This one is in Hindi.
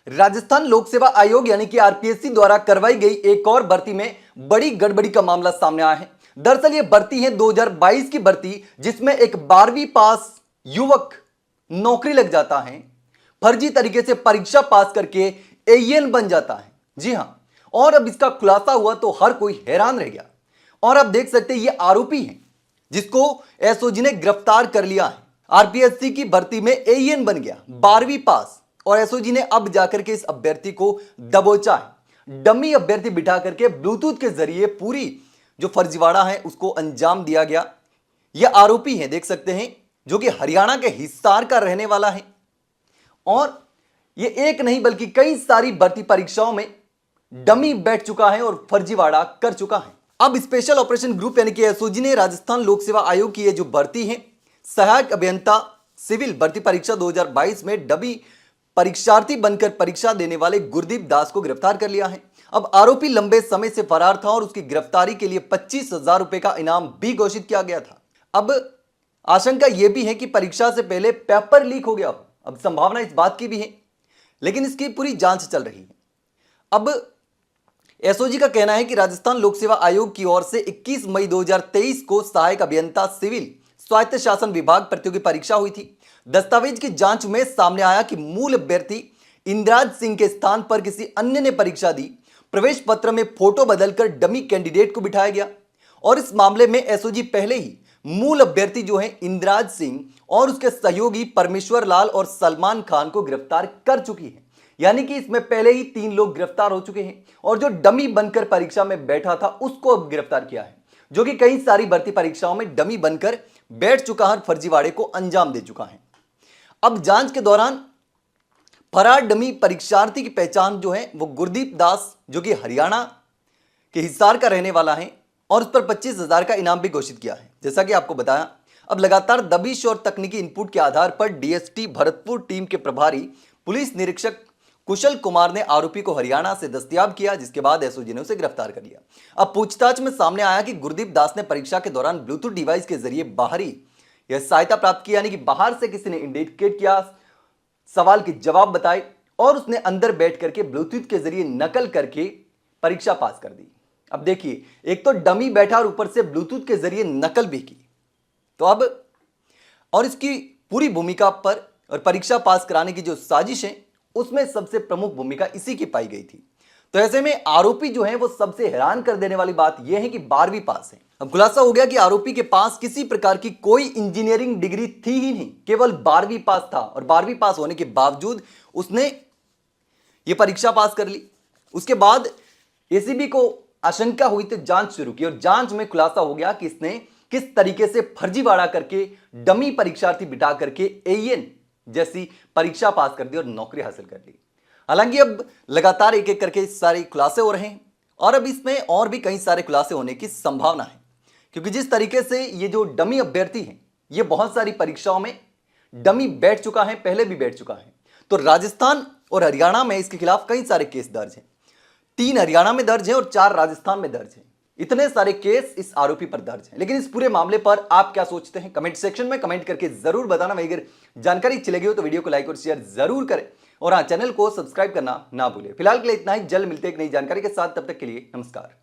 राजस्थान लोक सेवा आयोग यानी कि आरपीएससी द्वारा करवाई गई एक और भर्ती में बड़ी गड़बड़ी का मामला सामने आया है। दरअसल यह भर्ती है 2022 की भर्ती, जिसमें एक 12वीं पास युवक नौकरी लग जाता है, फर्जी तरीके से परीक्षा पास करके एईएन बन जाता है। जी हां, और अब इसका खुलासा हुआ तो हर कोई हैरान रह गया। और आप देख सकते हैं, यह आरोपी है जिसको एसओजी ने गिरफ्तार कर लिया है। आरपीएससी की भर्ती में एईएन बन गया, 12वीं पास, और एसओजी ने अब जाकर के इस अभ्यर्थी को दबोचा है। डमी अभ्यर्थी बिठा करके ब्लूटूथ के जरिए पूरी जो फर्जीवाड़ा है उसको अंजाम दिया गया। यह आरोपी है, देख सकते हैं, जो कि हरियाणा के हिसार का रहने वाला है, और यह एक नहीं बल्कि कई सारी भर्ती परीक्षाओं में डमी बैठ चुका है और फर्जीवाड़ा कर चुका है। अब स्पेशल ऑपरेशन ग्रुप यानी कि एसओजी ने राजस्थान लोक सेवा आयोग की यह जो भर्ती है, सहायक अभियंता सिविल भर्ती परीक्षा 2022 में डमी परीक्षार्थी बनकर परीक्षा देने वाले गुरदीप दास को गिरफ्तार कर लिया है। अब आरोपी लंबे समय से फरार था और उसकी गिरफ्तारी के लिए 25,000 रुपए का इनाम भी घोषित किया गया था। अब आशंका यह भी है कि परीक्षा से पहले पेपर लीक हो गया हो। अब संभावना इस बात की भी है, लेकिन इसकी पूरी जांच चल रही है। अब एसओजी का कहना है कि राजस्थान लोक सेवा आयोग की ओर से 21 मई 2023 को सहायक अभियंता सिविल स्वायत्त शासन विभाग प्रतियोगी परीक्षा हुई थी। दस्तावेज की जांच में सामने आया कि मूल अभ्यर्थी इंद्राज सिंह के स्थान पर किसी अन्य ने परीक्षा दी। प्रवेश पत्र में फोटो बदलकर डमी कैंडिडेट को बिठाया गया, और इस मामले में एसओजी पहले ही मूल अभ्यर्थी जो है इंद्राज सिंह और उसके सहयोगी परमेश्वर लाल और सलमान खान को गिरफ्तार कर चुकी है। यानी कि इसमें पहले ही 3 लोग गिरफ्तार हो चुके हैं, और जो डमी बनकर परीक्षा में बैठा था उसको अब गिरफ्तार किया है, जो कि कई सारी भर्ती परीक्षाओं में डमी बनकर बैठ चुका है, फर्जीवाड़े को अंजाम दे चुका है। अब जांच के दौरान फरार डमी परीक्षार्थी की पहचान जो है वो गुरदीप दास, जो कि हरियाणा के हिसार का रहने वाला है, और उस पर 25,000 का इनाम भी घोषित किया है। जैसा कि आपको बताया, अब लगातार दबिश और तकनीकी इनपुट के आधार पर डीएसटी भरतपुर टीम के प्रभारी पुलिस निरीक्षक कुशल कुमार ने आरोपी को हरियाणा से दस्तयाब किया, जिसके बाद एसओजी ने उसे गिरफ्तार कर लिया। अब पूछताछ में सामने आया कि गुरदीप दास ने परीक्षा के दौरान ब्लूटूथ डिवाइस के जरिए बाहरी यह सहायता प्राप्त की, यानी कि बाहर से किसी ने इंडिकेट किया, सवाल के जवाब बताए, और उसने अंदर बैठ करके ब्लूटूथ के जरिए नकल करके परीक्षा पास कर दी। अब देखिए, एक तो डमी बैठा और ऊपर से ब्लूटूथ के जरिए नकल भी की। तो अब और इसकी पूरी भूमिका पर और परीक्षा पास कराने की जो साजिश है उसमें सबसे प्रमुख भूमिका इसी की पाई गई थी। तो ऐसे में आरोपी जो है वो सबसे हैरान कर देने वाली बात यह है कि 12वीं पास है। अब खुलासा हो गया कि आरोपी के पास किसी प्रकार की कोई इंजीनियरिंग डिग्री थी ही नहीं, केवल 12वीं पास था, और 12वीं पास होने के बावजूद उसने ये परीक्षा पास कर ली। उसके बाद एसीबी को आशंका हुई तो जांच शुरू की, और जांच में खुलासा हो गया कि इसने किस तरीके से फर्जीवाड़ा करके डमी परीक्षार्थी बिठा करके एईएन जैसी परीक्षा पास कर दी और नौकरी हासिल कर ली। हालांकि अब लगातार एक एक करके सारे खुलासे हो रहे हैं, और अब इसमें और भी कई सारे खुलासे होने की संभावना है, क्योंकि जिस तरीके से ये जो डमी अभ्यर्थी है ये बहुत सारी परीक्षाओं में डमी बैठ चुका है, पहले भी बैठ चुका है। तो राजस्थान और हरियाणा में इसके खिलाफ कई सारे केस दर्ज हैं। 3 हरियाणा में दर्ज है और 4 राजस्थान में दर्ज है। इतने सारे केस इस आरोपी पर दर्ज हैं। लेकिन इस पूरे मामले पर आप क्या सोचते हैं, कमेंट सेक्शन में कमेंट करके जरूर बताना। वहीं अगर जानकारी अच्छी लगी हो तो वीडियो को लाइक और शेयर जरूर करें, और हाँ, चैनल को सब्सक्राइब करना ना भूलें। फिलहाल के लिए इतना ही, जल्द मिलते हैं एक नई जानकारी के साथ। तब तक के लिए नमस्कार।